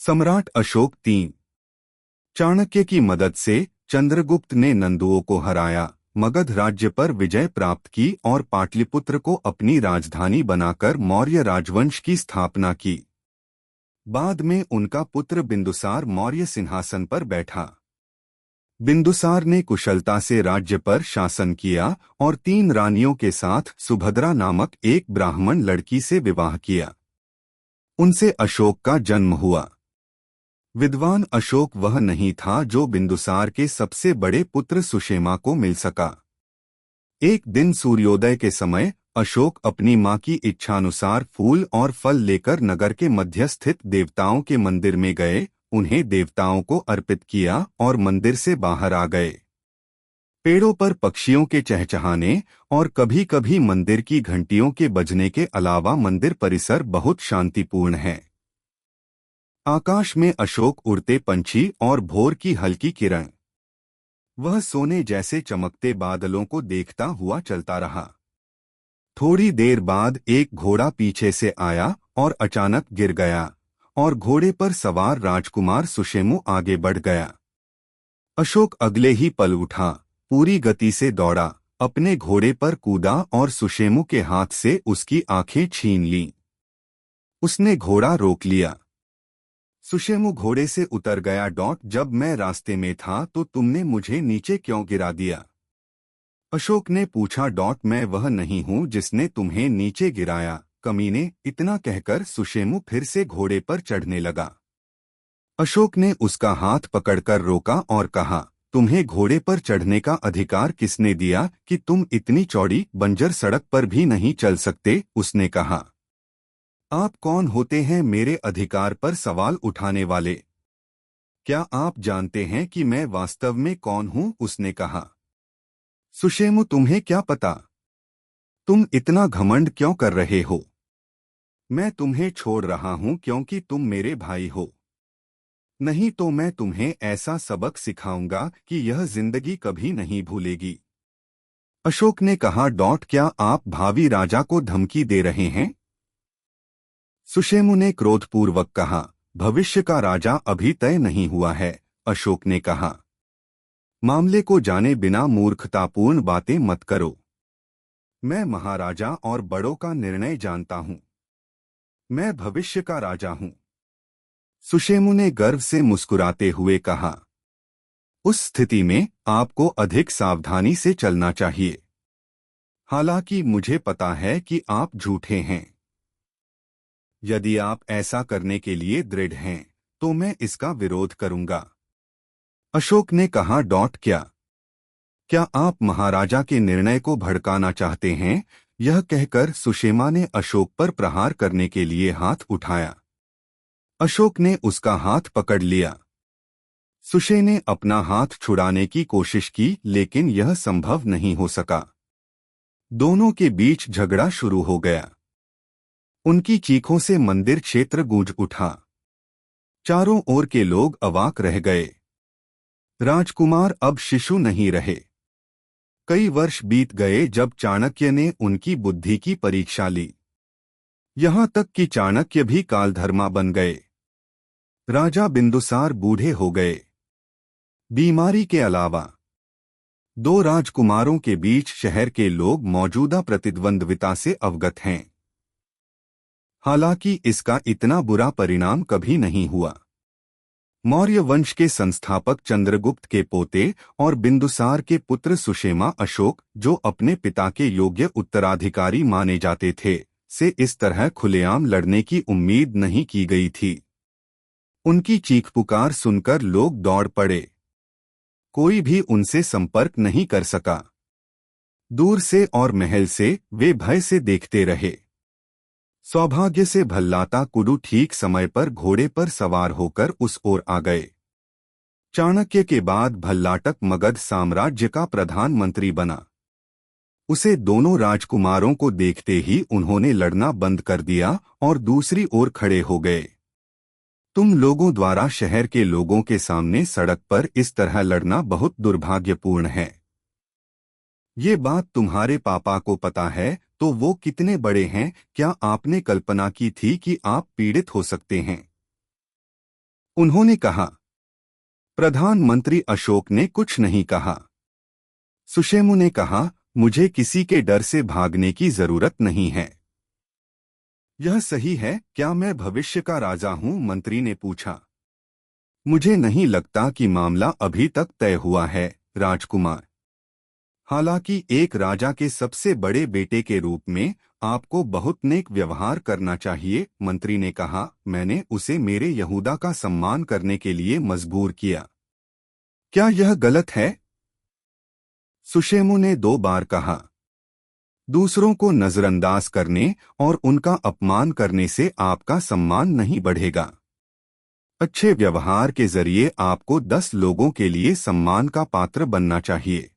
सम्राट अशोक 3। चाणक्य की मदद से चंद्रगुप्त ने नंदुओं को हराया, मगध राज्य पर विजय प्राप्त की और पाटलिपुत्र को अपनी राजधानी बनाकर मौर्य राजवंश की स्थापना की। बाद में उनका पुत्र बिंदुसार मौर्य सिंहासन पर बैठा। बिंदुसार ने कुशलता से राज्य पर शासन किया और 3 रानियों के साथ सुभद्रा नामक एक ब्राह्मण लड़की से विवाह किया। उनसे अशोक का जन्म हुआ। विद्वान अशोक वह नहीं था जो बिंदुसार के सबसे बड़े पुत्र सुषेमा को मिल सका। एक दिन सूर्योदय के समय अशोक अपनी मां की इच्छानुसार फूल और फल लेकर नगर के मध्य स्थित देवताओं के मंदिर में गए, उन्हें देवताओं को अर्पित किया और मंदिर से बाहर आ गए। पेड़ों पर पक्षियों के चहचहाने और कभी कभी मंदिर की घंटियों के बजने के अलावा मंदिर परिसर बहुत शांतिपूर्ण है। आकाश में अशोक उड़ते पंछी और भोर की हल्की किरण, वह सोने जैसे चमकते बादलों को देखता हुआ चलता रहा। थोड़ी देर बाद एक घोड़ा पीछे से आया और अचानक गिर गया और घोड़े पर सवार राजकुमार सुषेमु आगे बढ़ गया। अशोक अगले ही पल उठा, पूरी गति से दौड़ा, अपने घोड़े पर कूदा और सुषेमु के हाथ से उसकी आंखें छीन लीं। उसने घोड़ा रोक लिया। सुषेमु घोड़े से उतर गया। जब मैं रास्ते में था तो तुमने मुझे नीचे क्यों गिरा दिया? अशोक ने पूछा। मैं वह नहीं हूं जिसने तुम्हें नीचे गिराया, कमीने। इतना कहकर सुषेमु फिर से घोड़े पर चढ़ने लगा। अशोक ने उसका हाथ पकड़कर रोका और कहा, तुम्हें घोड़े पर चढ़ने का अधिकार किसने दिया कि तुम इतनी चौड़ी बंजर सड़क पर भी नहीं चल सकते? उसने कहा। आप कौन होते हैं मेरे अधिकार पर सवाल उठाने वाले? क्या आप जानते हैं कि मैं वास्तव में कौन हूं? उसने कहा। सुषेमु, तुम्हें क्या पता? तुम इतना घमंड क्यों कर रहे हो? मैं तुम्हें छोड़ रहा हूं क्योंकि तुम मेरे भाई हो, नहीं तो मैं तुम्हें ऐसा सबक सिखाऊंगा कि यह जिंदगी कभी नहीं भूलेगी। अशोक ने कहा। क्या आप भावी राजा को धमकी दे रहे हैं? सुषेमु ने क्रोधपूर्वक कहा। भविष्य का राजा अभी तय नहीं हुआ है, अशोक ने कहा। मामले को जाने बिना मूर्खतापूर्ण बातें मत करो। मैं महाराजा और बड़ों का निर्णय जानता हूं। मैं भविष्य का राजा हूं। सुषेमु ने गर्व से मुस्कुराते हुए कहा। उस स्थिति में आपको अधिक सावधानी से चलना चाहिए। हालांकि मुझे पता है कि आप झूठे हैं। यदि आप ऐसा करने के लिए दृढ़ हैं तो मैं इसका विरोध करूंगा। अशोक ने कहा। क्या आप महाराजा के निर्णय को भड़काना चाहते हैं? यह कहकर सुषेमा ने अशोक पर प्रहार करने के लिए हाथ उठाया। अशोक ने उसका हाथ पकड़ लिया। सुषे ने अपना हाथ छुड़ाने की कोशिश की, लेकिन यह संभव नहीं हो सका। दोनों के बीच झगड़ा शुरू हो गया। उनकी चीखों से मंदिर क्षेत्र गूंज उठा। चारों ओर के लोग अवाक रह गए। राजकुमार अब शिशु नहीं रहे। कई वर्ष बीत गए जब चाणक्य ने उनकी बुद्धि की परीक्षा ली। यहां तक कि चाणक्य भी कालधर्मा बन गए। राजा बिंदुसार बूढ़े हो गए। बीमारी के अलावा 2 राजकुमारों के बीच शहर के लोग मौजूदा प्रतिद्वंद्विता से अवगत हैं। हालांकि इसका इतना बुरा परिणाम कभी नहीं हुआ। मौर्य वंश के संस्थापक चंद्रगुप्त के पोते और बिंदुसार के पुत्र सुषेमा अशोक, जो अपने पिता के योग्य उत्तराधिकारी माने जाते थे, से इस तरह खुलेआम लड़ने की उम्मीद नहीं की गई थी। उनकी चीख पुकार सुनकर लोग दौड़ पड़े। कोई भी उनसे संपर्क नहीं कर सका। दूर से और महल से वे भय से देखते रहे। सौभाग्य से भल्लाता कुडू ठीक समय पर घोड़े पर सवार होकर उस ओर आ गए। चाणक्य के बाद भल्लाटक मगध साम्राज्य का प्रधानमंत्री बना। उसे दोनों राजकुमारों को देखते ही उन्होंने लड़ना बंद कर दिया और दूसरी ओर खड़े हो गए। तुम लोगों द्वारा शहर के लोगों के सामने सड़क पर इस तरह लड़ना बहुत दुर्भाग्यपूर्ण है। ये बात तुम्हारे पापा को पता है तो वो कितने बड़े हैं? क्या आपने कल्पना की थी कि आप पीड़ित हो सकते हैं? उन्होंने कहा। प्रधानमंत्री अशोक ने कुछ नहीं कहा। सुशेमु ने कहा, मुझे किसी के डर से भागने की जरूरत नहीं है। यह सही है, क्या मैं भविष्य का राजा हूं? मंत्री ने पूछा। मुझे नहीं लगता कि मामला अभी तक तय हुआ है, राजकुमार। हालांकि एक राजा के सबसे बड़े बेटे के रूप में आपको बहुत नेक व्यवहार करना चाहिए, मंत्री ने कहा। मैंने उसे मेरे यहूदा का सम्मान करने के लिए मजबूर किया। क्या यह गलत है? सुशेमु ने 2 बार कहा। दूसरों को नजरअंदाज करने और उनका अपमान करने से आपका सम्मान नहीं बढ़ेगा। अच्छे व्यवहार के जरिए आपको 10 लोगों के लिए सम्मान का पात्र बनना चाहिए।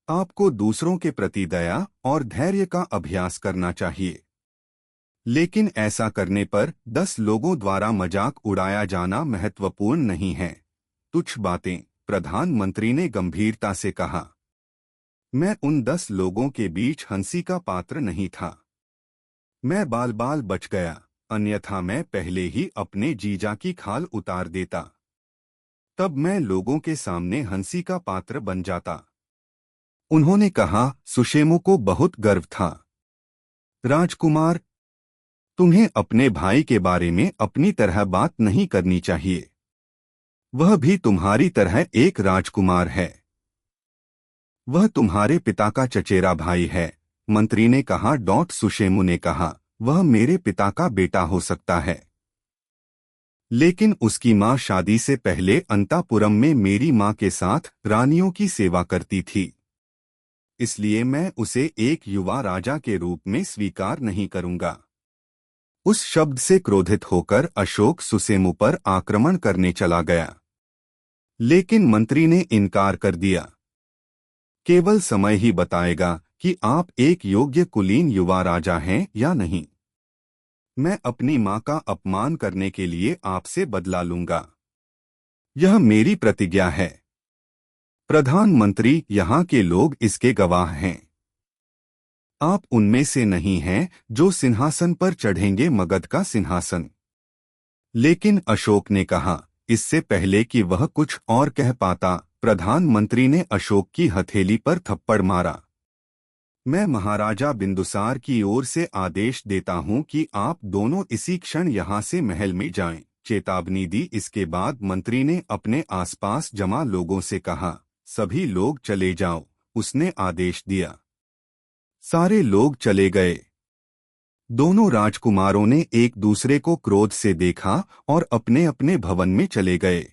आपको दूसरों के प्रति दया और धैर्य का अभ्यास करना चाहिए। लेकिन ऐसा करने पर 10 लोगों द्वारा मजाक उड़ाया जाना महत्वपूर्ण नहीं है। तुच्छ बातें, प्रधानमंत्री ने गंभीरता से कहा। मैं उन 10 लोगों के बीच हंसी का पात्र नहीं था। मैं बाल बाल बच गया, अन्यथा मैं पहले ही अपने जीजा की खाल उतार देता। तब मैं लोगों के सामने हंसी का पात्र बन जाता। उन्होंने कहा। सुशेमु को बहुत गर्व था। राजकुमार, तुम्हें अपने भाई के बारे में अपनी तरह बात नहीं करनी चाहिए। वह भी तुम्हारी तरह एक राजकुमार है। वह तुम्हारे पिता का चचेरा भाई है, मंत्री ने कहा। सुशेमु ने कहा, वह मेरे पिता का बेटा हो सकता है, लेकिन उसकी मां शादी से पहले अंतापुरम में मेरी मां के साथ रानियों की सेवा करती थी। इसलिए मैं उसे एक युवा राजा के रूप में स्वीकार नहीं करूंगा। उस शब्द से क्रोधित होकर अशोक सुशेमु पर आक्रमण करने चला गया, लेकिन मंत्री ने इनकार कर दिया। केवल समय ही बताएगा कि आप एक योग्य कुलीन युवा राजा हैं या नहीं। मैं अपनी मां का अपमान करने के लिए आपसे बदला लूंगा। यह मेरी प्रतिज्ञा है। प्रधानमंत्री, यहाँ के लोग इसके गवाह हैं। आप उनमें से नहीं हैं जो सिंहासन पर चढ़ेंगे, मगध का सिंहासन। लेकिन अशोक ने कहा। इससे पहले कि वह कुछ और कह पाता, प्रधानमंत्री ने अशोक की हथेली पर थप्पड़ मारा। मैं महाराजा बिंदुसार की ओर से आदेश देता हूं कि आप दोनों इसी क्षण यहां से महल में जाएं, चेतावनी दी। इसके बाद मंत्री ने अपने आसपास जमा लोगों से कहा, सभी लोग चले जाओ, उसने आदेश दिया। सारे लोग चले गए। दोनों राजकुमारों ने एक दूसरे को क्रोध से देखा और अपने अपने भवन में चले गए।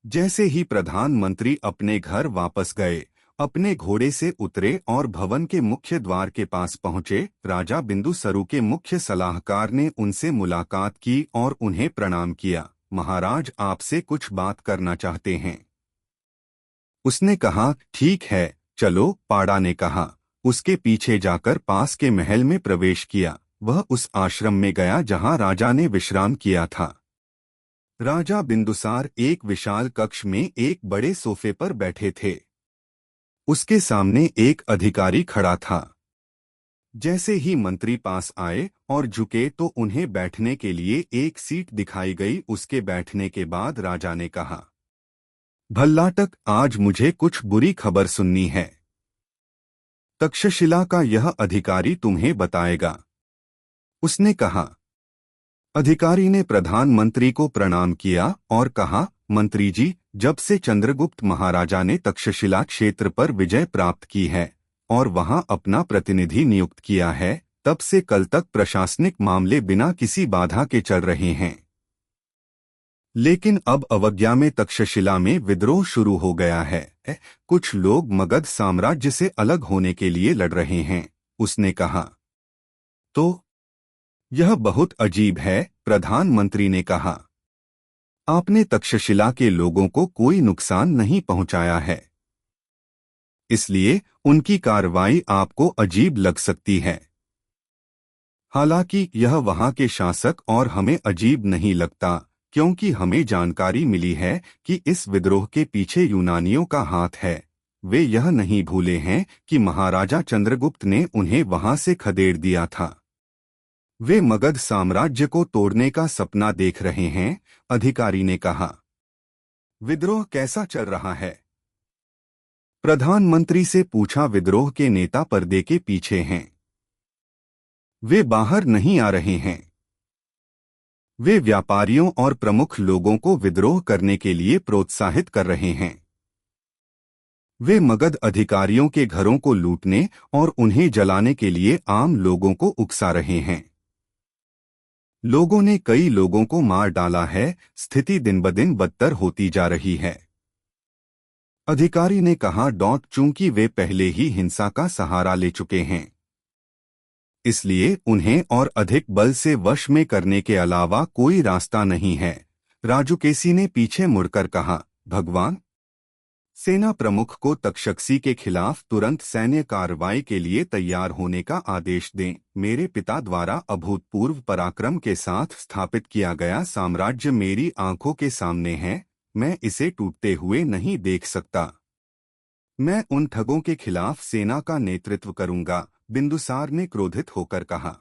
जैसे ही प्रधानमंत्री अपने घर वापस गए, अपने घोड़े से उतरे और भवन के मुख्य द्वार के पास पहुंचे, राजा बिंदुसरु के मुख्य सलाहकार ने उनसे मुलाकात की और उन्हें प्रणाम किया। महाराज, आपसे कुछ बात करना चाहते हैं। उसने कहा, ठीक है, चलो। पाड़ा ने कहा। उसके पीछे जाकर पास के महल में प्रवेश किया। वह उस आश्रम में गया जहां राजा ने विश्राम किया था। राजा बिंदुसार एक विशाल कक्ष में एक बड़े सोफे पर बैठे थे। उसके सामने एक अधिकारी खड़ा था। जैसे ही मंत्री पास आए और झुके तो उन्हें बैठने के लिए एक सीट दिखाई गई। उसके बैठने के बाद राजा ने कहा, भल्लाटक, आज मुझे कुछ बुरी खबर सुननी है। तक्षशिला का यह अधिकारी तुम्हें बताएगा, उसने कहा। अधिकारी ने प्रधानमंत्री को प्रणाम किया और कहा, मंत्री जी, जब से चंद्रगुप्त महाराजा ने तक्षशिला क्षेत्र पर विजय प्राप्त की है और वहां अपना प्रतिनिधि नियुक्त किया है, तब से कल तक प्रशासनिक मामले बिना किसी बाधा के चल रहे हैं। लेकिन अब अवज्ञा में तक्षशिला में विद्रोह शुरू हो गया है। कुछ लोग मगध साम्राज्य से अलग होने के लिए लड़ रहे हैं, उसने कहा। तो यह बहुत अजीब है, प्रधानमंत्री ने कहा। आपने तक्षशिला के लोगों को कोई नुकसान नहीं पहुंचाया है, इसलिए उनकी कार्रवाई आपको अजीब लग सकती है। हालांकि यह वहां के शासक और हमें अजीब नहीं लगता, क्योंकि हमें जानकारी मिली है कि इस विद्रोह के पीछे यूनानियों का हाथ है। वे यह नहीं भूले हैं कि महाराजा चंद्रगुप्त ने उन्हें वहां से खदेड़ दिया था। वे मगध साम्राज्य को तोड़ने का सपना देख रहे हैं, अधिकारी ने कहा। विद्रोह कैसा चल रहा है? प्रधानमंत्री से पूछा। विद्रोह के नेता पर्दे के पीछे हैं। वे बाहर नहीं आ रहे हैं। वे व्यापारियों और प्रमुख लोगों को विद्रोह करने के लिए प्रोत्साहित कर रहे हैं। वे मगध अधिकारियों के घरों को लूटने और उन्हें जलाने के लिए आम लोगों को उकसा रहे हैं। लोगों ने कई लोगों को मार डाला है। स्थिति दिन ब दिन बदतर होती जा रही है। अधिकारी ने कहा। चूंकि वे पहले ही हिंसा का सहारा ले चुके हैं, इसलिए उन्हें और अधिक बल से वश में करने के अलावा कोई रास्ता नहीं है। राजुकेसी ने पीछे मुड़कर कहा। भगवान, सेना प्रमुख को तक्षशिला के खिलाफ तुरंत सैन्य कार्रवाई के लिए तैयार होने का आदेश दें। मेरे पिता द्वारा अभूतपूर्व पराक्रम के साथ स्थापित किया गया साम्राज्य मेरी आंखों के सामने है। मैं इसे टूटते हुए नहीं देख सकता। मैं उन ठगों के खिलाफ सेना का नेतृत्व करूंगा, बिंदुसार ने क्रोधित होकर कहा।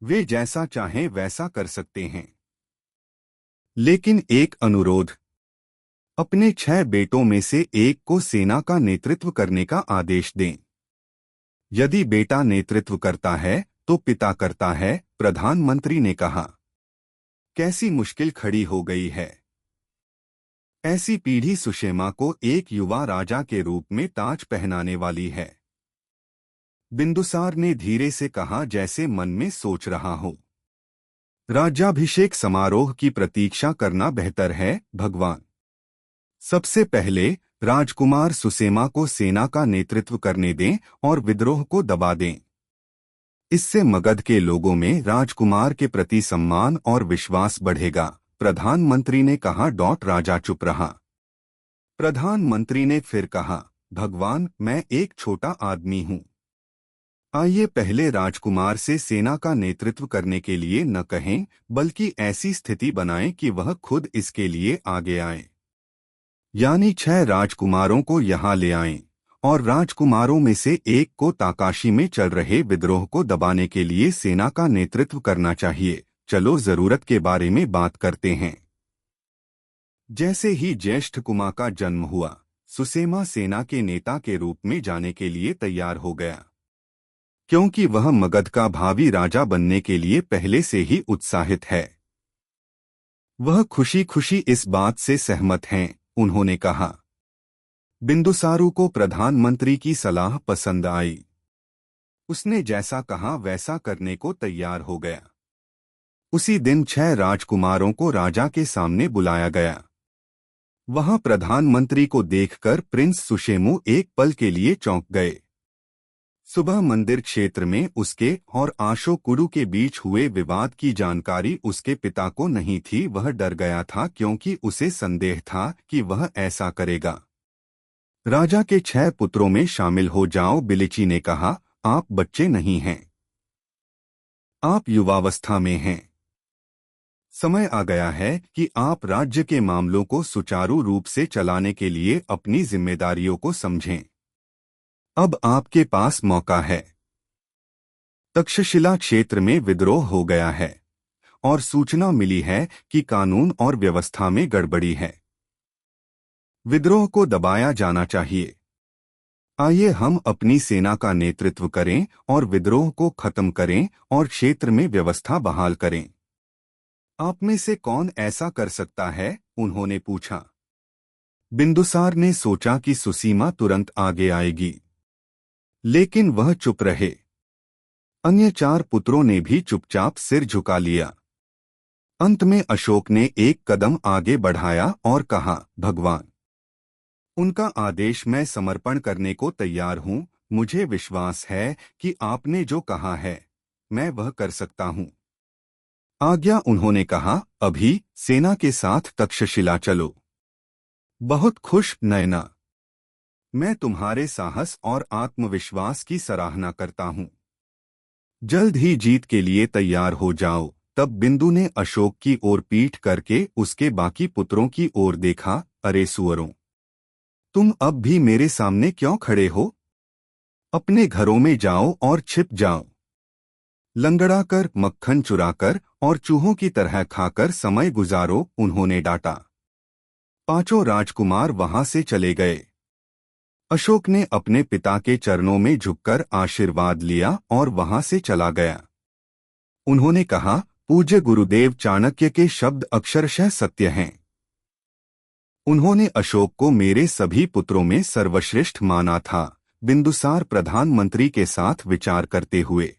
वे जैसा चाहें वैसा कर सकते हैं, लेकिन एक अनुरोध। अपने 6 बेटों में से एक को सेना का नेतृत्व करने का आदेश दें। यदि बेटा नेतृत्व करता है तो पिता करता है, प्रधानमंत्री ने कहा। कैसी मुश्किल खड़ी हो गई है। ऐसी पीढ़ी सुषेमा को एक युवा राजा के रूप में ताज पहनाने वाली है। बिंदुसार ने धीरे से कहा, जैसे मन में सोच रहा हो। राज्याभिषेक समारोह की प्रतीक्षा करना बेहतर है, भगवान। सबसे पहले राजकुमार सुसेमा को सेना का नेतृत्व करने दें और विद्रोह को दबा दें। इससे मगध के लोगों में राजकुमार के प्रति सम्मान और विश्वास बढ़ेगा, प्रधानमंत्री ने कहा। राजा चुप रहा। प्रधानमंत्री ने फिर कहा, भगवान, मैं एक छोटा आदमी हूं। आइए पहले राजकुमार से सेना का नेतृत्व करने के लिए न कहें, बल्कि ऐसी स्थिति बनाएं कि वह खुद इसके लिए आगे आए। यानी 6 राजकुमारों को यहाँ ले आएं और राजकुमारों में से एक को ताकाशी में चल रहे विद्रोह को दबाने के लिए सेना का नेतृत्व करना चाहिए। चलो जरूरत के बारे में बात करते हैं। जैसे ही ज्येष्ठ कुमार का जन्म हुआ, सुसेमा सेना के नेता के रूप में जाने के लिए तैयार हो गया, क्योंकि वह मगध का भावी राजा बनने के लिए पहले से ही उत्साहित है। वह खुशी खुशी इस बात से सहमत हैं, उन्होंने कहा। बिंदुसारू को प्रधानमंत्री की सलाह पसंद आई। उसने जैसा कहा वैसा करने को तैयार हो गया। उसी दिन 6 राजकुमारों को राजा के सामने बुलाया गया। वहां प्रधानमंत्री को देखकर प्रिंस सुशेमु एक पल के लिए चौंक गए। सुबह मंदिर क्षेत्र में उसके और आशोकुरु के बीच हुए विवाद की जानकारी उसके पिता को नहीं थी। वह डर गया था क्योंकि उसे संदेह था कि वह ऐसा करेगा। राजा के 6 पुत्रों में शामिल हो जाओ, बिलिची ने कहा। आप बच्चे नहीं हैं, आप युवावस्था में हैं। समय आ गया है कि आप राज्य के मामलों को सुचारू रूप से चलाने के लिए अपनी जिम्मेदारियों को समझें। अब आपके पास मौका है। तक्षशिला क्षेत्र में विद्रोह हो गया है और सूचना मिली है कि कानून और व्यवस्था में गड़बड़ी है। विद्रोह को दबाया जाना चाहिए। आइए हम अपनी सेना का नेतृत्व करें और विद्रोह को खत्म करें और क्षेत्र में व्यवस्था बहाल करें। आप में से कौन ऐसा कर सकता है? उन्होंने पूछा। बिंदुसार ने सोचा कि सुसीमा तुरंत आगे आएगी, लेकिन वह चुप रहे। अन्य 4 पुत्रों ने भी चुपचाप सिर झुका लिया। अंत में अशोक ने एक कदम आगे बढ़ाया और कहा, भगवान, उनका आदेश मैं समर्पण करने को तैयार हूं। मुझे विश्वास है कि आपने जो कहा है मैं वह कर सकता हूं। आज्ञा, उन्होंने कहा। अभी सेना के साथ तक्षशिला चलो। बहुत खुश, नयना। मैं तुम्हारे साहस और आत्मविश्वास की सराहना करता हूं। जल्द ही जीत के लिए तैयार हो जाओ। तब बिंदु ने अशोक की ओर पीठ करके उसके बाकी पुत्रों की ओर देखा। अरे सुअरों, तुम अब भी मेरे सामने क्यों खड़े हो? अपने घरों में जाओ और छिप जाओ। लंगड़ाकर, मक्खन चुराकर और चूहों की तरह खाकर समय गुजारो, उन्होंने डांटा। पांचों राजकुमार वहां से चले गए। अशोक ने अपने पिता के चरणों में झुककर आशीर्वाद लिया और वहां से चला गया। उन्होंने कहा, पूज्य गुरुदेव, चाणक्य के शब्द अक्षरशः सत्य हैं। उन्होंने अशोक को मेरे सभी पुत्रों में सर्वश्रेष्ठ माना था। बिंदुसार प्रधानमंत्री के साथ विचार करते हुए